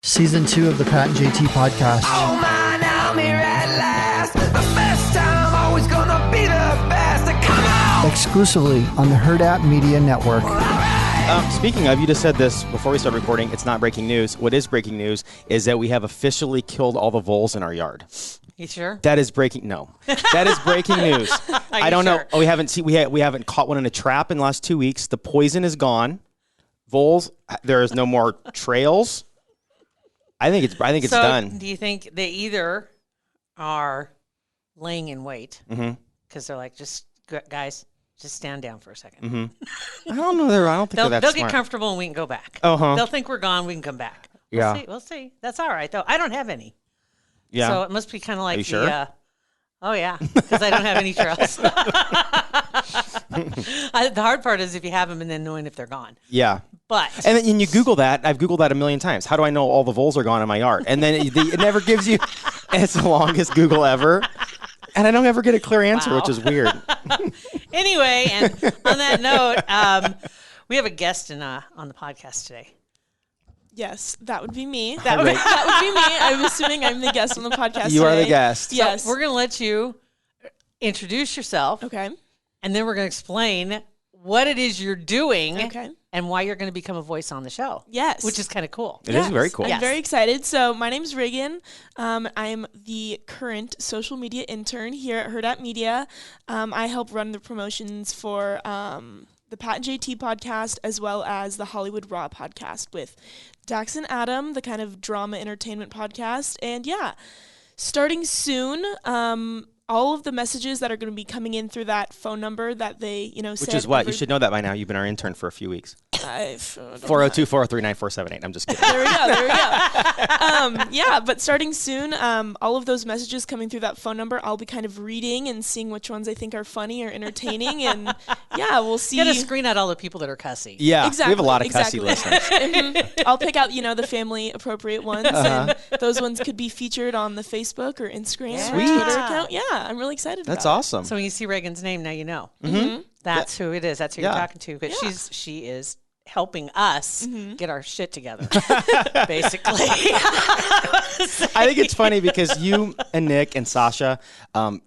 Season 2 of the Pat and JT podcast. Oh man, I'm here at last. The best time, always gonna be the best. Come on! Exclusively on the Hurrdat Media Network. Speaking of, you just said this before we started recording, it's not breaking news. What is breaking news is that we have officially killed all the voles in our yard. You sure? That is breaking. No, that is breaking news. I don't know. Oh, we haven't caught one in a trap in the last 2 weeks. The poison is gone. Voles, there is no more trails. I think it's done. Do you think they either are laying in wait because they're like, guys, just stand down for a second. I don't know. I don't think they're that they'll smart. get comfortable and we can go back. Uh-huh. They'll think we're gone. We can come back. We'll see. That's all right though. I don't have any. Yeah. So it must be kind of like Are you sure? Oh yeah, because I don't have any trails. The hard part is if you have them and then knowing if they're gone. Yeah. But and then you Google that. I've Googled that a million times. How do I know all the voles are gone in my yard? And then it never gives you. It's the longest Google ever. And I don't ever get a clear answer, which is weird. Anyway, and on that note, we have a guest on the podcast today. Yes, that would be me. That would be me. I'm assuming I'm the guest on the podcast You today. are the guest. Yes. So we're going to let you introduce yourself. Okay. And then we're going to explain what it is you're doing. Okay. And why you're going to become a voice on the show. Yes. Which is kind of cool. It is very cool. I'm very excited. So my name's Reagan. I'm the current social media intern here at Hurrdat Media. I help run the promotions for the Pat and JT podcast as well as the Hollywood Raw podcast with Dax and Adam, the kind of drama entertainment podcast. And yeah, starting soon, all of the messages that are going to be coming in through that phone number that they, Which is what? You should know that by now. You've been our intern for a few weeks. 402-403-9478. I'm just kidding. There we go. Yeah, but starting soon, all of those messages coming through that phone number, I'll be kind of reading and seeing which ones I think are funny or entertaining. And yeah, we'll see. You got to screen out all the people that are cussy. Yeah, exactly. We have a lot of cussy listeners. I'll pick out, the family appropriate ones. And those ones could be featured on the Facebook or Instagram or Twitter account. Yeah, I'm really excited about it. That's awesome. So when you see Reagan's name, now you know. Mm-hmm. That's who it is. That's who you're talking to. But she is helping us get our shit together, basically. I think it's funny because you and Nick and Sasha,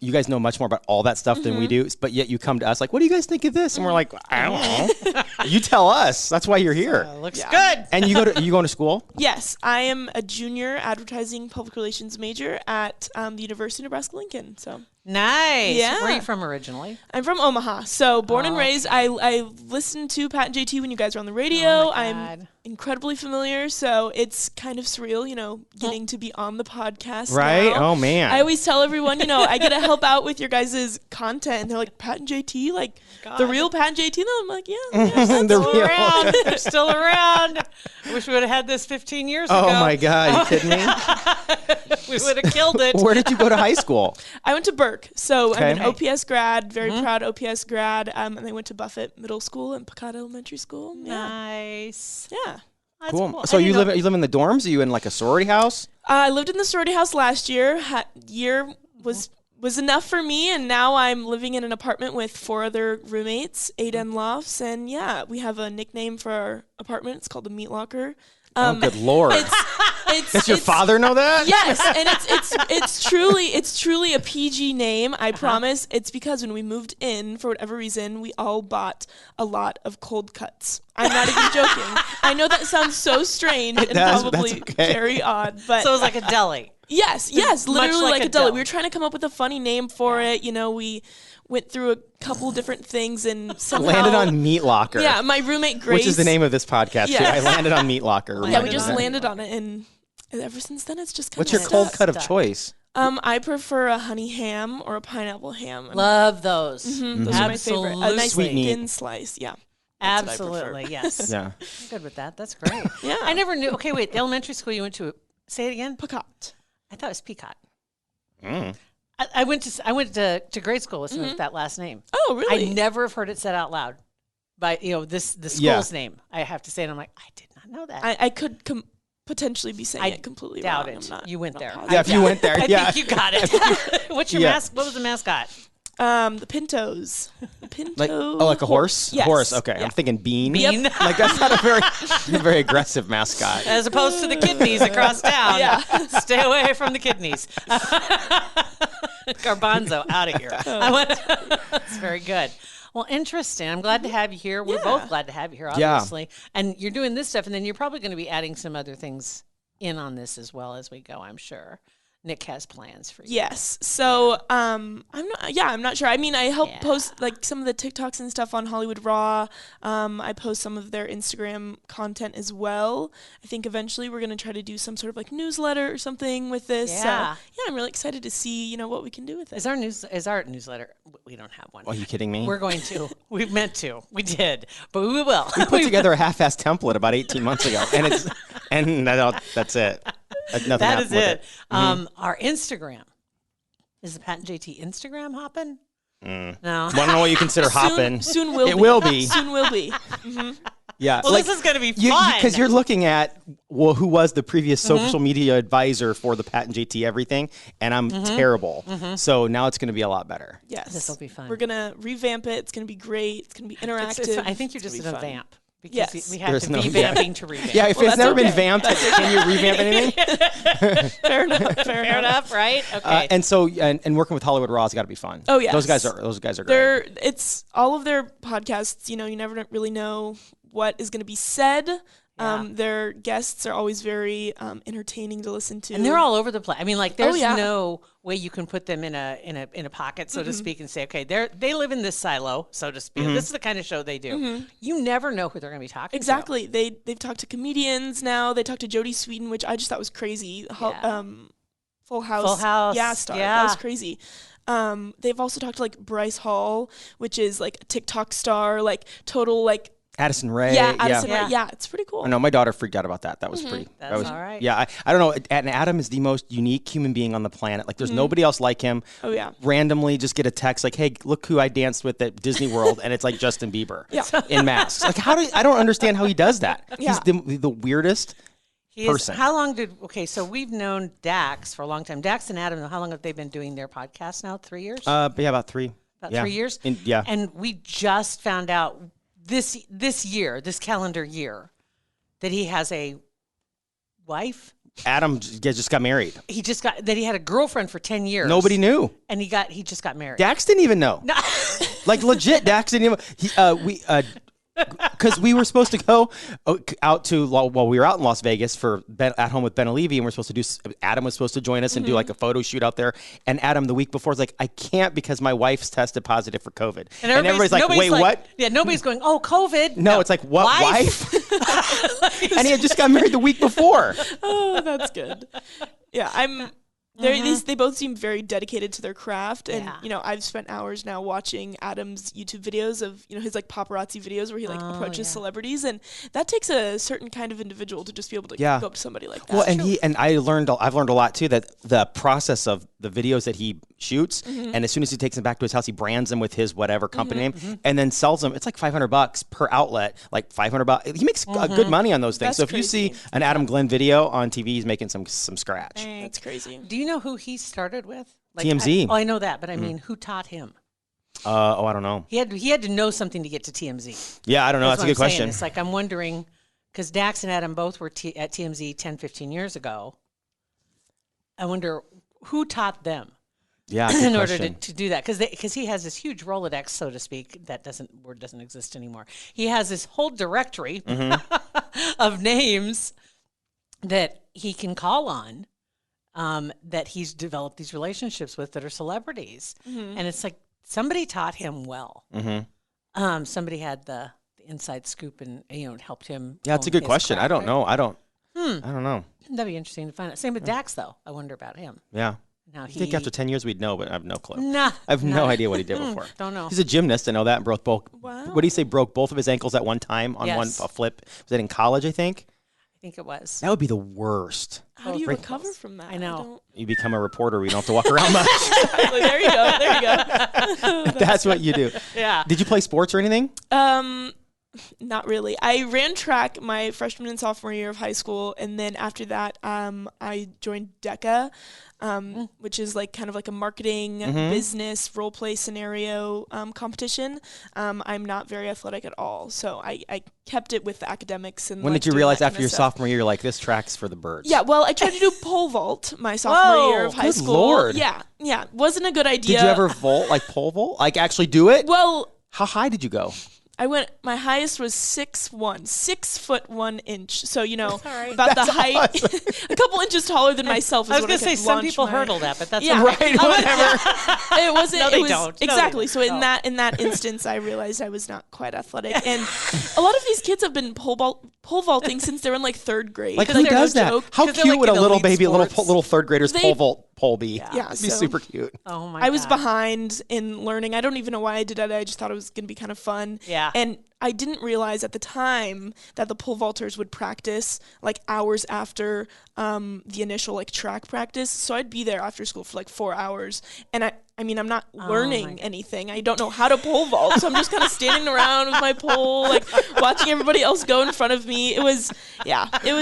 you guys know much more about all that stuff than we do, but yet you come to us like, what do you guys think of this? And we're like, I don't know. You tell us. That's why you're here. Looks good. And you going to school? Yes, I am a junior advertising public relations major at the University of Nebraska-Lincoln. So nice. Yeah. Where are you from originally? I'm from Omaha. So born and raised. I listened to Pat and JT when you guys were on the radio. I'm incredibly familiar. So it's kind of surreal, getting to be on the podcast. Right? Now. Oh, man. I always tell everyone, I get to help out with your guys' content. And they're like, Pat and JT? Like, the real Pat and JT? And I'm like, yeah. They're Still around. They're still around. Wish we would have had this 15 years ago. Oh, my God. You kidding me? We would have killed it. Where did you go to high school? I went to Burke. So Okay. I'm an OPS grad, very proud OPS grad. And I went to Buffett Middle School and Picard Elementary School. Yeah. Nice. Yeah. That's Cool. So you live in the dorms? Are you in like a sorority house? I lived in the sorority house last year. Year was enough for me, and now I'm living in an apartment with 4 other roommates, 8 end lofts, and yeah, we have a nickname for our apartment. It's called the Meat Locker. Oh, good Lord. Does your father know that? Yes, and it's truly a PG name. I promise. It's because when we moved in, for whatever reason, we all bought a lot of cold cuts. I'm not even joking. I know that sounds so strange and probably very odd, but so it was like a deli. Yes, literally like a deli. deli. We were trying to come up with a funny name for it. We went through a couple different things and somehow landed on Meat Locker. Yeah, my roommate Grace, which is the name of this podcast. Yeah. Too. I landed on Meat Locker. Yeah, we just landed on it, and ever since then it's just kind What's of your cold cut of choice? I prefer a honey ham or a pineapple ham. Love those. Those are my favorite. A nice Sweet meat. thin slice. Yeah. Absolutely, yes. Yeah. I'm good with that. That's great. Yeah. I never knew. Okay, wait. The elementary school you went to. Say it again. Picot. I thought it was Peacock. Mm. I went to grade school with that last name. Oh, really? I never have heard it said out loud by the school's name. I have to say, and I'm like, I did not know that. I could potentially be saying it completely doubt wrong. it. I'm not- You went not there. positive. Yeah, if you went there, I yeah. think you got it. What's your Yeah. What was the mascot? The Pintos. The Pinto. Like a horse? Yes. Horse. Okay. Yeah. I'm thinking bean. Bean. Like that's not a very aggressive mascot. As opposed to the kidneys across town. Yeah. Stay away from the kidneys. Garbanzo, out of here. That's very good. Well, interesting. I'm glad to have you here. We're both glad to have you here, obviously. And you're doing this stuff, and then you're probably going to be adding some other things in on this as well as we go, I'm sure. Nick has plans for you. Yes. So, I'm not sure. I mean, I help post like some of the TikToks and stuff on Hollywood Raw. I post some of their Instagram content as well. I think eventually we're going to try to do some sort of like newsletter or something with this. Yeah. So, I'm really excited to see, what we can do with it. Is our newsletter? We don't have one. Are you kidding me? We're going to. We meant to. We did, but we will. We put together a half-assed template about 18 months ago, and that's it. Nothing That happened is with it. Mm-hmm. Our Instagram. Is the Pat and JT Instagram hopping? No. Well, I don't know what you consider hopping. Soon will It be. will be. Soon will be. Yeah. Well, this is going to be fun. Because you're looking at, who was the previous social media advisor for the Pat and JT everything, and I'm terrible. So now it's going to be a lot better. Yes. This will be fun. We're going to revamp it. It's going to be great. It's going to be interactive. I think you're just It's in gonna a be fun. vamp. Because Yes. we have There's to no be vamp. vamping to revamp. Yeah, if it's that's never okay. been vamped, can you revamp anything? Fair enough. Fair enough, right? Okay. And so, and working with Hollywood Raw has got to be fun. Oh, yes. Those guys are great. It's all of their podcasts, you never really know what is going to be said. Their guests are always very entertaining to listen to. And they're all over the place. I mean, like, there's yeah. no way you can put them in a pocket, so to speak, and say, okay, they live in this silo, so to speak. This is the kind of show they do. You never know who they're going to be talking Exactly. They've talked to comedians now. They talked to Jodie Sweetin, which I just thought was crazy. Full House. Full House. Yeah, star. Yeah. That was crazy. They've also talked to like Bryce Hall, which is like a TikTok star, like total like Addison Rae. Addison Yeah. Rae. Yeah, it's pretty cool. I know my daughter freaked out about that. That was pretty. That's that was, all right. Yeah, I don't know. And Adam is the most unique human being on the planet. Like, there's nobody else like him. Oh, yeah. Randomly, just get a text like, "Hey, look who I danced with at Disney World," and it's like Justin Bieber. In masks. Like, I don't understand how he does that. Yeah. He's the weirdest person. So we've known Dax for a long time. Dax and Adam, how long have they been doing their podcast now? 3 years? But yeah, about 3. About 3 years? And we just found out this calendar year, that he has a wife. Adam just got married. He had a girlfriend for 10 years. Nobody knew. And he just got married. Dax didn't even know. No. Like, legit, Dax didn't even. Because we were supposed to go out to, well, we were out in Las Vegas for At Home with Ben Levy, and we're supposed to do, Adam was supposed to join us and do like a photo shoot out there. And Adam the week before was like, I can't because my wife's tested positive for COVID. And everybody's like, wait, what? Yeah, nobody's going, oh, COVID. No, it's like, what, wife? And he had just got married the week before. Oh, that's good. Yeah, they both seem very dedicated to their craft, and I've spent hours now watching Adam's YouTube videos of his like paparazzi videos where he like approaches celebrities, and that takes a certain kind of individual to just be able to go up to somebody like that. Well, and I've learned a lot too, that the process of the videos that he shoots, and as soon as he takes them back to his house, he brands them with his whatever company name, and then sells them. It's like $500 per outlet, like $500. He makes good money on those things. That's so if you see an Adam Glenn video on TV, he's making some scratch. That's crazy. Do you know who he started with? Like, TMZ. I know that, but I mean, who taught him? I don't know. He had to know something to get to TMZ. Yeah, I don't know. That's a good question. It's like, I'm wondering, because Dax and Adam both were at TMZ 10, 15 years ago. I wonder who taught them in order to do that. Because he has this huge Rolodex, so to speak, that doesn't exist anymore. He has this whole directory of names that he can call on. That he's developed these relationships with that are celebrities. And it's like somebody taught him well. Somebody had the inside scoop and helped him. Yeah, it's a good question. I don't know. I don't know. That'd be interesting to find out. Same with Dax, though. I wonder about him. Yeah. Now I think after 10 years we'd know, but I have no clue. Nah, I have no idea what he did before. Don't know. He's a gymnast. I know that. And broke both. Wow. What do you say? Broke both of his ankles at one time on Yes. a flip. Was that in college? I think. I think it was. That would be the worst. How do you Break- recover from that? I know. You become a reporter. We don't have to walk around much. There you go. That's what you do. Yeah. Did you play sports or anything? Not really. I ran track my freshman and sophomore year of high school, and then after that, I joined DECA, which is like kind of like a marketing business role play scenario competition. I'm not very athletic at all, so I kept it with the academics. And when did you realize after your sophomore year, you're like, this track's for the birds? Yeah, well, I tried to do pole vault my sophomore year of high school. Lord. Yeah, wasn't a good idea. Did you ever vault, like pole vault, like actually do it? Well, how high did you go? My highest was 6'1", 6 foot 1 inch. So, about the height, a couple inches taller than myself. I was going to say some people hurdle that, but that's right. Whatever. It wasn't. No, they it was, don't. Exactly. No, so in that instance, I realized I was not quite athletic, and a lot of these kids have been pole vaulting since they were in like third grade. Like who does that? Joke. How cute would a little baby, little third graders pole be? Yeah, it'd be super cute. Oh my! I was behind in learning. I don't even know why I did it. I just thought it was going to be kind of fun. Yeah. And I didn't realize at the time that the pole vaulters would practice like hours after the initial like track practice. So I'd be there after school for like 4 hours, and I mean, I'm not learning anything. I don't know how to pole vault, so I'm just kind of standing around with my pole, like watching everybody else go in front of me. It was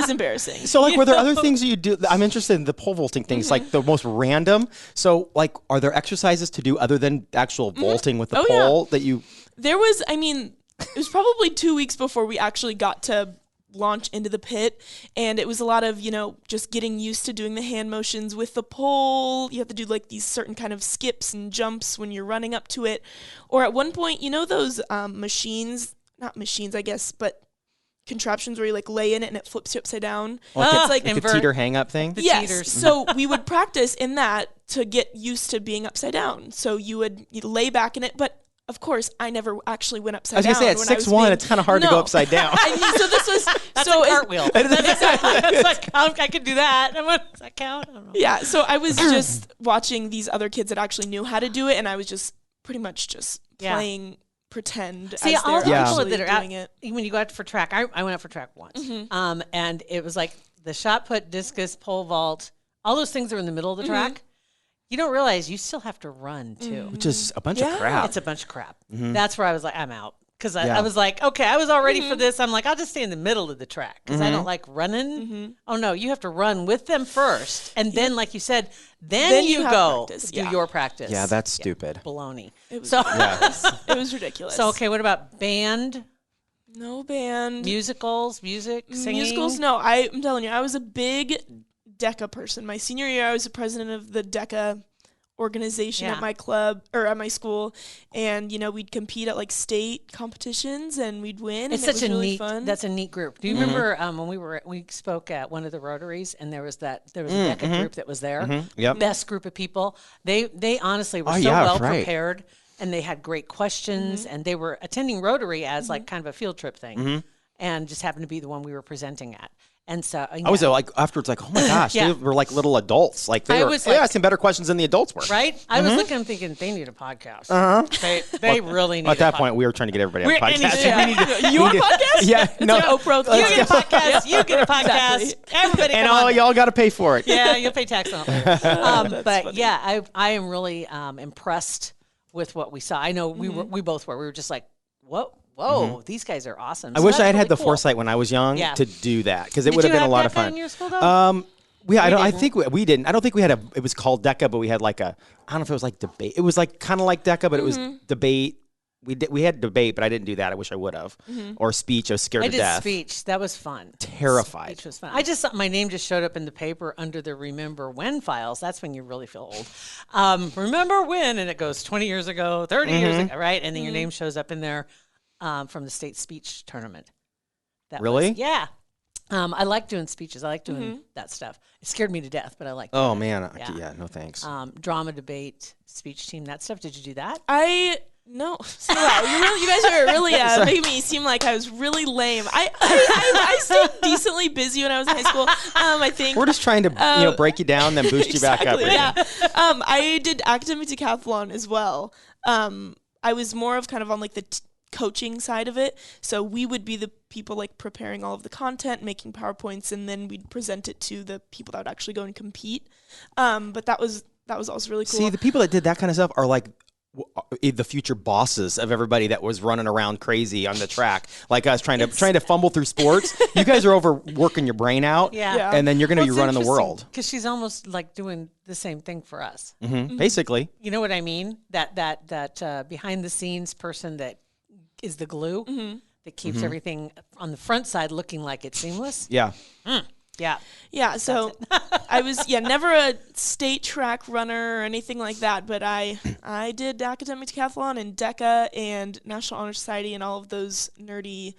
embarrassing. So, like, were there other things you do? I'm interested in the pole vaulting things, like the most random. So, like, are there exercises to do other than actual vaulting with the pole that you? There was, it was probably 2 weeks before we actually got to launch into the pit, and it was a lot of just getting used to doing the hand motions with the pole. You have to do like these certain kind of skips and jumps when you're running up to it, or at one point those machines, not machines I guess, but contraptions where you like lay in it and it flips you upside down. It's like a teeter hang up thing. Yes. So we would practice in that to get used to being upside down. So you'd lay back in it, but of course, I never actually went upside down. I was going to say, at 6'1", it's kind of hard to go upside down. So this was... That's a cartwheel. Exactly. It's like, I could do that. Does that count? I don't know. Yeah, so I was just watching these other kids that actually knew how to do it, and I was just pretty much just playing pretend as all the people that are doing it. When you go out for track, I went out for track once. And it was like the shot put, discus, pole vault, all those things are in the middle of the track. You don't realize you still have to run, too. Which is a bunch of crap. It's a bunch of crap. That's where I was like, I'm out. Because I was like, okay, I was all ready for this. I'm like, I'll just stay in the middle of the track because I don't like running. Oh, no, you have to run with them first. And then, like you said, then you go do your practice. Yeah, that's stupid. Baloney. It was ridiculous. So, okay, what about band? No band. Musicals, singing? Musicals, no. I'm telling you, I was a big DECA person. My senior year, I was the president of the DECA organization at my club or at my school, and we'd compete at like state competitions and we'd win. It's and such it was a really neat fun. That's a neat group. Do you remember when we spoke at one of the Rotaries and there was a DECA group that was there? Yep. Best group of people. They honestly were well prepared and they had great questions and they were attending Rotary as like kind of a field trip thing and just happened to be the one we were presenting at. And so I was like afterwards, like, oh my gosh, they were like little adults. Like they were asking better questions than the adults were. Right? I was looking, I'm thinking they need a podcast. They really need. At that point, we were trying to get everybody on a podcast. Your podcast? Yeah, no. Oprah. You get a podcast. You get a podcast. Exactly. Everybody, and all y'all got to pay for it. Yeah, you'll pay tax on it. But funny. Yeah, I am really impressed with what we saw. I know we both were. We were just like, whoa, these guys are awesome. I wish I had had the foresight when I was young to do that because it would have been a lot of fun. In your school, though? I think we didn't. I don't think we had it was called DECA, but we had like I don't know if it was like debate. It was like kind of like DECA, but it was debate. We had debate, but I didn't do that. I wish I would have. Or speech. I was scared to death. I did speech. That was fun. Terrified. Speech was fun. I just my name just showed up in the paper under the Remember When files. That's when you really feel old. Remember when, and it goes 20 years ago, 30 years ago, right? And then your name shows up in there. From the state speech tournament. Really? Yeah. I like doing speeches. I like doing that stuff. It scared me to death, but I like Oh, man. Yeah, no thanks. Drama, debate, speech team, that stuff. Did you do that? No. So, wow, you guys are really making me seem like I was really lame. I stayed decently busy when I was in high school. I think we're just trying to break you down, then boost you back up. Yeah. I did academic decathlon as well. I was more of kind of on like the coaching side of it. So we would be the people like preparing all of the content, making PowerPoints, and then we'd present it to the people that would actually go and compete. But that was also really cool. See, the people that did that kind of stuff are like the future bosses of everybody that was running around crazy on the track, like us trying to fumble through sports. You guys are over working your brain out, and then you're going to be running the world. Because she's almost like doing the same thing for us. Basically. You know what I mean? That behind the scenes person that is the glue that keeps everything on the front side looking like it's seamless. Yeah. Yeah, so I was never a state track runner or anything like that, but I did academic decathlon and DECA and National Honor Society and all of those nerdy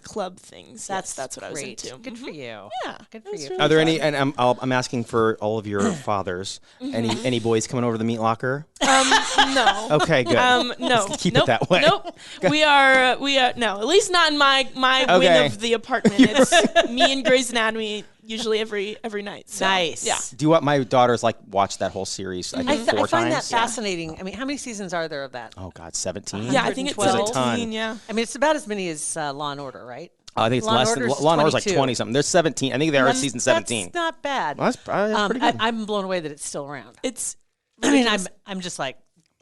club things. That's what I was into. Good for you. Yeah, good for you. really Are there fun. any? And I'm asking for all of your fathers. Any boys coming over to the meat locker? No. Okay, good. No. Keep it that way. Nope. We are no. At least not in my wing of the apartment. It's me and Grey's Anatomy usually every night. So, Nice. Yeah. Do you want my daughters watch that whole series? I think 4 I find that times. fascinating. I mean, how many seasons are there of that? Oh God, 17. Yeah, I think it's 112. 17. Yeah. I mean, it's about as many as Law and Order, right? I think it's less than Law and Order's like 20 something. There's 17. I think they are season 17. That's not bad. Well, that's pretty good. I'm blown away that it's still around. It's. I mean, I'm just like.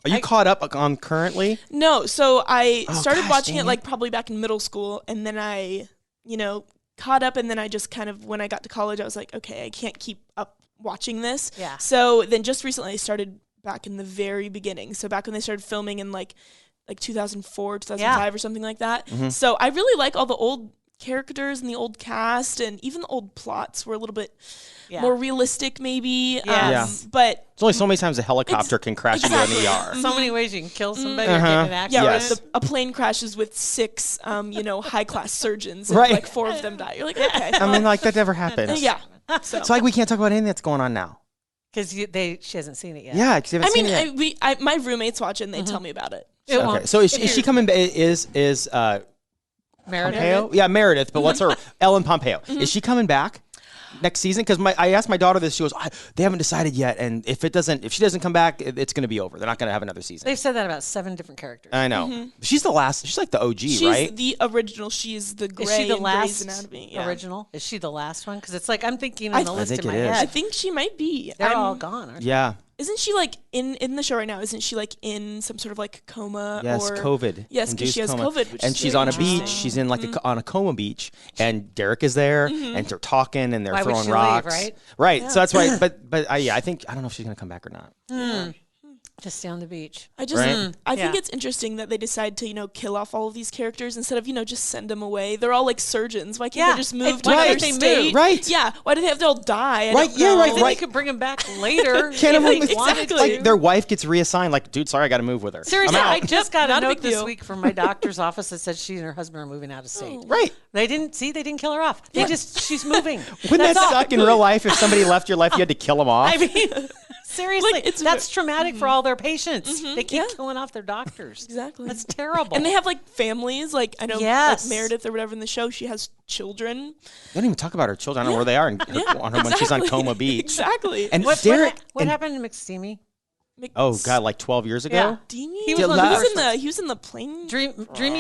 Are you caught up on currently? No, so I started gosh, watching dang it probably back in middle school, and then I, caught up, and then I just kind of, when I got to college, I was like, okay, I can't keep up watching this. Yeah. So then just recently I started back in the very beginning. So back when they started filming in like 2004, 2005 or something like that. So I really like all the old characters and the old cast, and even the old plots were a little bit more realistic maybe. Yes. But There's only so many times a helicopter can crash into an ER. So many ways you can kill somebody or get in an accident. yeah, Yes. right, a plane crashes with 6 high-class surgeons, and Right. 4 of them die. You're like, okay. I mean, that never happens. Yeah. So. It's like we can't talk about anything that's going on now. Because she hasn't seen it yet. Yeah, because you haven't seen it yet. My roommates watch it and they tell me about it. It Okay, won't. so is she coming? Is Meredith? Pompeo? Yeah, Meredith. But what's her? Ellen Pompeo. Is she coming back next season? Because I asked my daughter this. She goes, they haven't decided yet, and if she doesn't come back, it's going to be over. They're not going to have another season. They've said that about 7 different characters. I know. She's the last. She's like the OG, She's right? the original. She's the Grey Is she the in last Grey's Anatomy. Yeah. original? Is she the last one? Because it's like I'm thinking I on the list think in my it is. I head. think she might be. They're all gone, aren't they? Yeah. Isn't she in the show right now? Isn't she in some sort of coma? Yes, or COVID. Yes, because she has induced coma. COVID. Which And is she's very on a beach. interesting. She's in on a coma beach, and Derek is there, and they're talking, and they're Why would throwing she leave, rocks. right? Right. So that's why. But I think I don't know if she's gonna come back or not. Just stay on the beach. I just Right? I think Yeah. it's interesting that they decide to kill off all of these characters instead of just send them away. They're all like surgeons. Why can't Yeah. they just move to Why another can't they state? move? Right. Yeah. Why do they have to all die? I Right, don't yeah, know. right, Then right. you could bring him back later. Can't if they move. wanted to. Exactly. Like their wife gets reassigned. Like, dude, sorry, I got to move with her. Seriously, I'm out. I just got a Not a note big this deal. week from my doctor's office that said she and her husband are moving out of state. Right. They didn't kill her off. She's moving. Wouldn't That's that all. suck in real life if somebody left your life, you had to kill them off? I mean, seriously, that's traumatic for all their patients. They keep yeah. killing off their doctors. Exactly. That's terrible. And they have families. I know Yes. Meredith or whatever in the show, she has children. They don't even talk about her children. I don't know where they are when she's on Coma Beach. Exactly. And what Derek. happened to McSteamy? Oh God, like 12 years ago. Yeah. Deanie? He was one of the first he was in the plane. Dreamy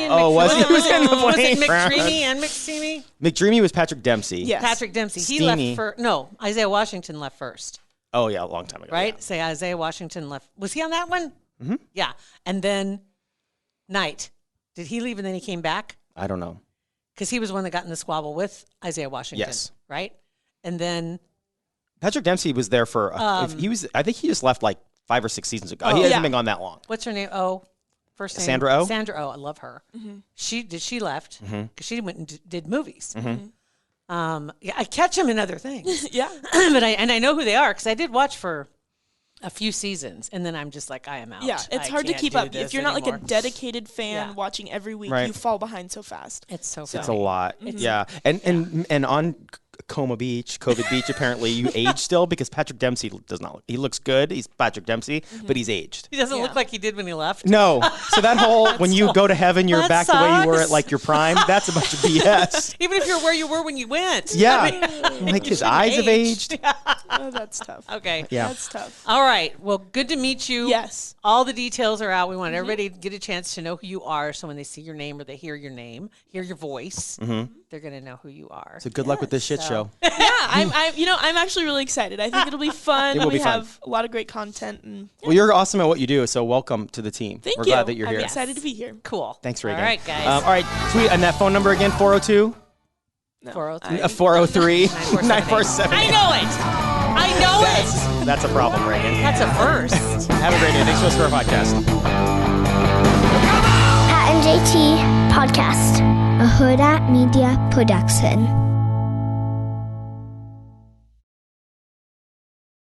and Oh, was he? McDreamy. He was in the Was it plane. McDreamy and McSteamy? McDreamy was Patrick Dempsey. Yes. Patrick Dempsey. He Steamy. left for no. Isaiah Washington left first, Oh yeah, a long time ago. right? yeah. Say Isaiah Washington left. Was he on that one? Mm-hmm. Yeah. And then Knight. Did he leave and then he came back? I don't know. Because he was one that got in the squabble with Isaiah Washington. Yes. Right. And then Patrick Dempsey was there for. He was. I think he just left like 5 or 6 seasons ago. He hasn't yeah. been gone that long. what's her name? Oh, first name Sandra Oh? Sandra Oh, I love her. She left because she went and did movies. Yeah, I catch them in other things. Yeah. But I know who they are because I did watch for a few seasons, and then I'm just like, I am out. Yeah, it's I hard to can't keep do up. this If you're not anymore. a dedicated fan Yeah. watching every week, Right. you fall behind so fast. It's so It's a funny. lot. Yeah. And on Coma Beach, COVID Beach, apparently you age still because Patrick Dempsey does not. He looks good. He's Patrick Dempsey, but he's aged. He doesn't look like he did when he left. No. So that whole when you go to heaven, you're That back the way you were sucks. at like your prime. That's a bunch of BS. Even if you're where you were when you went. Yeah. I mean, Like you his shouldn't eyes have age. aged. Oh, that's tough. Okay. Yeah. That's tough. All right. Well, good to meet you. Yes. All the details are out. We want everybody to get a chance to know who you are. So when they see your name or they hear your name, hear your voice, they're going to know who you are. So good luck with this shit show. Yeah, I'm actually really excited. I think it'll be fun. It will we be fun. have a lot of great content. And Well, you're awesome at what you do, so welcome to the team. thank We're you. glad that you're I'm here. excited to be here. Cool. Thanks, Reagan. All right, guys. All right, sweet. And that phone number again, 402? No, 403. 403 947. 947. I know it. I know it. That's a problem, Reagan. That's a first. Have a great day. Thanks for listening to our podcast. Pat and JT Podcast, a Hurrdat Media Production.